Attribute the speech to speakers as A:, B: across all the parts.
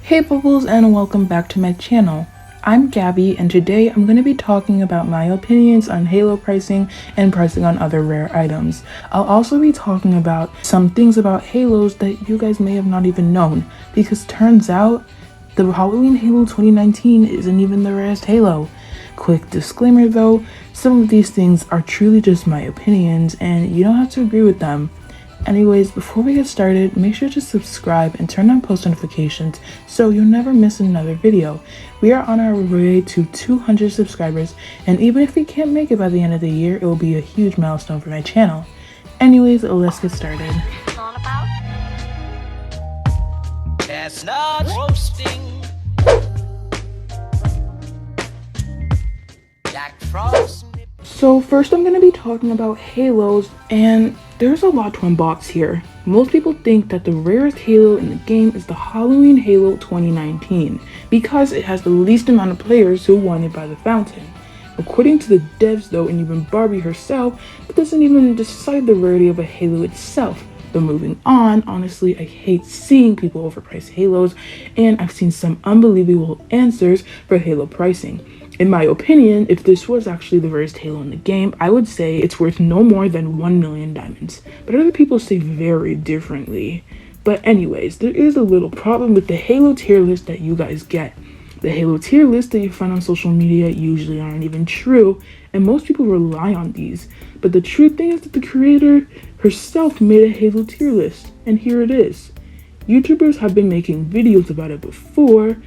A: Hey Bubbles, and welcome back to my channel. I'm Gabby, and today I'm going to be talking about my opinions on Halo pricing and pricing on other rare items. I'll also be talking about some things about Halos that you guys may have not even known, because turns out the Halloween Halo 2019 isn't even the rarest Halo. Quick disclaimer though, some of these things are truly just my opinions and you don't have to agree with them. Anyways, before we get started, make sure to subscribe and turn on post notifications so you'll never miss another video. We are on our way to 200 subscribers, and even if we can't make it by the end of the year, it will be a huge milestone for my channel. Anyways, let's get started.
B: Chestnuts roasting, Jack Frost.
A: So first I'm going to be talking about Halos, and there's a lot to unbox here. Most people think that the rarest Halo in the game is the Halloween Halo 2019 because it has the least amount of players who won it by the fountain. According to the devs though, and even Barbie herself, it doesn't even decide the rarity of a Halo itself. But moving on, honestly, I hate seeing people overprice Halos, and I've seen some unbelievable answers for Halo pricing. In my opinion, if this was actually the rarest Halo in the game, I would say it's worth no more than 1 million diamonds. But other people say very differently. But anyways, there is a little problem with the Halo tier list that you guys get. The Halo tier list that you find on social media usually aren't even true, and most people rely on these. But the true thing is that the creator herself made a Halo tier list, and here it is. YouTubers have been making videos about it before,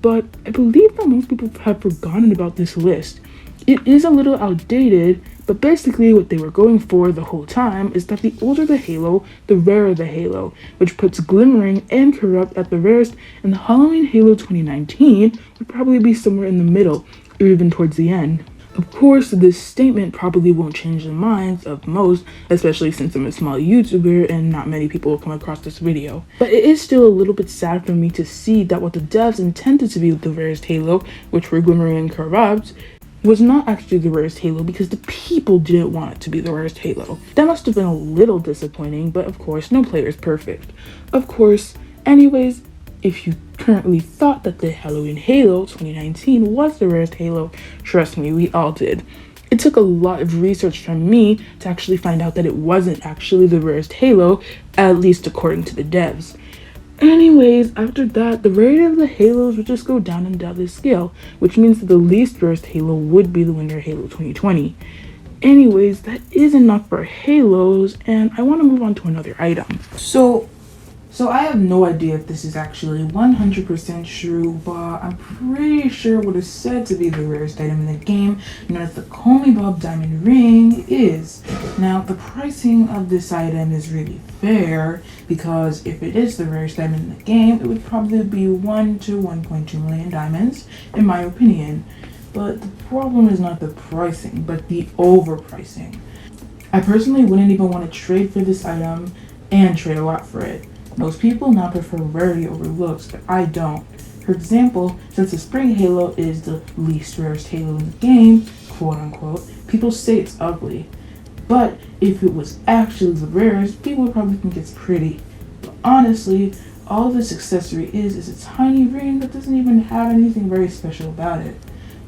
A: but I believe that most people have forgotten about this list. It is a little outdated, but basically what they were going for the whole time is that the older the Halo, the rarer the Halo, which puts Glimmering and Corrupt at the rarest, and the Halloween Halo 2019 would probably be somewhere in the middle, or even towards the end. Of course, this statement probably won't change the minds of most, especially since I'm a small YouTuber and not many people will come across this video. But it is still a little bit sad for me to see that what the devs intended to be the rarest Halo, which were Glimmering and Corrupt, was not actually the rarest Halo because the people didn't want it to be the rarest Halo. That must have been a little disappointing, but of course, no player is perfect. Of course, anyways, if you currently thought that the Halloween Halo 2019 was the rarest Halo, trust me, we all did. It took a lot of research from me to actually find out that it wasn't actually the rarest Halo, at least according to the devs. Anyways, after that, the rarity of the Halos would just go down and down the scale, which means that the least rarest Halo would be the winner Halo 2020. Anyways, that is enough for Halos, and I want to move on to another item. So I have no idea if this is actually 100% true, but I'm pretty sure what is said to be the rarest item in the game, known as the Call Me Bob Diamond Ring, is. Now, the pricing of this item is really fair, because if it is the rarest item in the game, it would probably be 1 to 1.2 million diamonds, in my opinion. But the problem is not the pricing, but the overpricing. I personally wouldn't even want to trade for this item and trade a lot for it. Most people now prefer rarity over looks, but I don't. For example, since the Spring Halo is the least rarest Halo in the game, quote unquote, people say it's ugly. But if it was actually the rarest, people would probably think it's pretty. But honestly, all this accessory is a tiny ring that doesn't even have anything very special about it.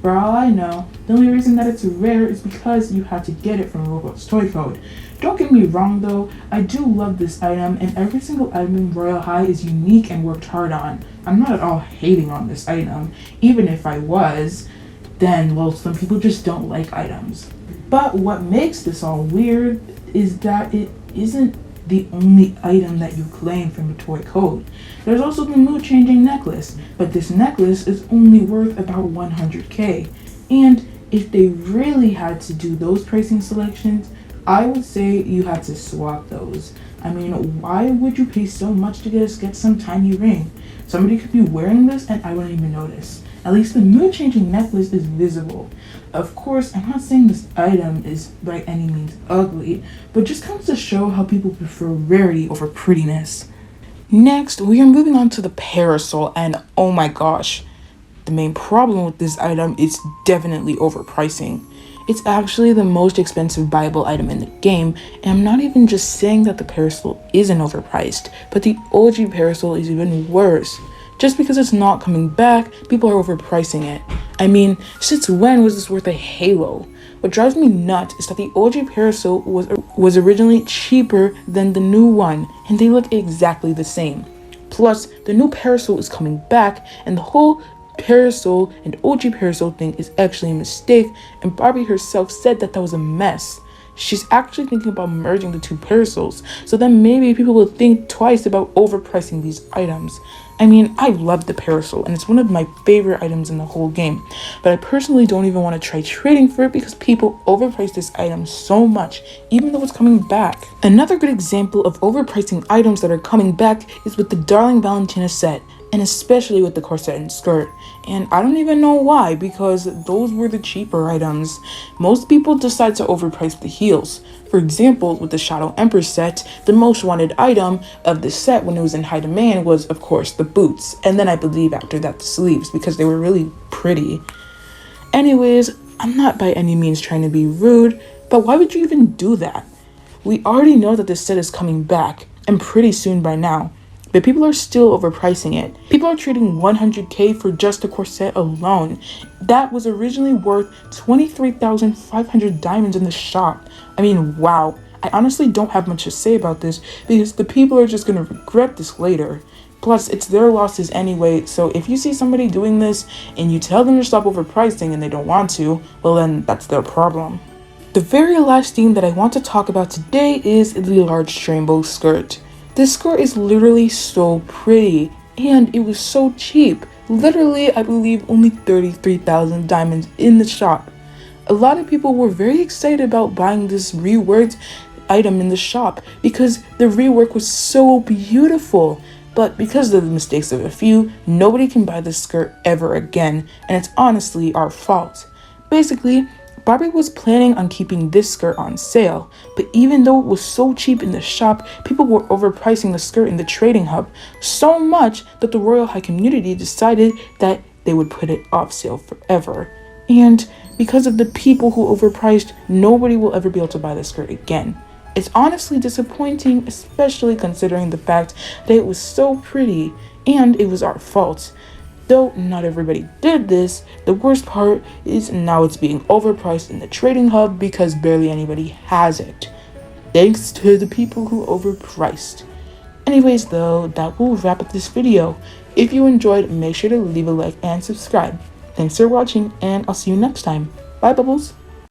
A: For all I know, the only reason that it's rare is because you had to get it from Roblox Toy Code. Don't get me wrong though, I do love this item, and every single item in Royale High is unique and worked hard on. I'm not at all hating on this item. Even if I was, then well, some people just don't like items. But what makes this all weird is that it isn't the only item that you claim from the toy code. There's also the mood changing necklace, but this necklace is only worth about 100k. And if they really had to do those pricing selections, I would say you had to swap those. I mean, why would you pay so much to get some tiny ring? Somebody could be wearing this and I wouldn't even notice. At least the mood changing necklace is visible. Of course, I'm not saying this item is by any means ugly, but just comes to show how people prefer rarity over prettiness. Next, we are moving on to the parasol, and oh my gosh, the main problem with this item is definitely overpricing. It's actually the most expensive buyable item in the game, and I'm not even just saying that the parasol isn't overpriced, but the OG parasol is even worse. Just because it's not coming back, people are overpricing it. I mean, since when was this worth a halo? What drives me nuts is that the OG parasol was originally cheaper than the new one, and they look exactly the same. Plus, the new parasol is coming back, and the whole parasol and OG parasol thing is actually a mistake, and Barbie herself said that was a mess. She's actually thinking about merging the two parasols, so then maybe people will think twice about overpricing these items. I mean, I love the parasol, and it's one of my favorite items in the whole game, but I personally don't even want to try trading for it because people overprice this item so much, even though it's coming back. Another good example of overpricing items that are coming back is with the Darling Valentina set, and especially with the corset and skirt. And I don't even know why, because those were the cheaper items. Most people decide to overprice the heels. For example, with the Shadow Empress set, the most wanted item of the set when it was in high demand was, of course, the boots. And then I believe after that the sleeves, because they were really pretty. Anyways, I'm not by any means trying to be rude, but why would you even do that? We already know that this set is coming back, and pretty soon by now. But people are still overpricing it. People are trading 100k for just a corset alone. That was originally worth 23,500 diamonds in the shop. I mean, wow. I honestly don't have much to say about this because the people are just gonna regret this later. Plus, it's their losses anyway, so if you see somebody doing this and you tell them to stop overpricing and they don't want to, well then that's their problem. The very last thing that I want to talk about today is the large rainbow skirt. This skirt is literally so pretty, and it was so cheap. Literally, I believe only 33,000 diamonds in the shop. A lot of people were very excited about buying this reworked item in the shop because the rework was so beautiful. But because of the mistakes of a few, nobody can buy this skirt ever again, and it's honestly our fault. Basically, Barbie was planning on keeping this skirt on sale, but even though it was so cheap in the shop, people were overpricing the skirt in the trading hub so much that the Royale High community decided that they would put it off sale forever. And because of the people who overpriced, nobody will ever be able to buy the skirt again. It's honestly disappointing, especially considering the fact that it was so pretty and it was our fault. Though not everybody did this, the worst part is now it's being overpriced in the trading hub because barely anybody has it. Thanks to the people who overpriced. Anyways though, that will wrap up this video. If you enjoyed, make sure to leave a like and subscribe. Thanks for watching, and I'll see you next time. Bye, Bubbles!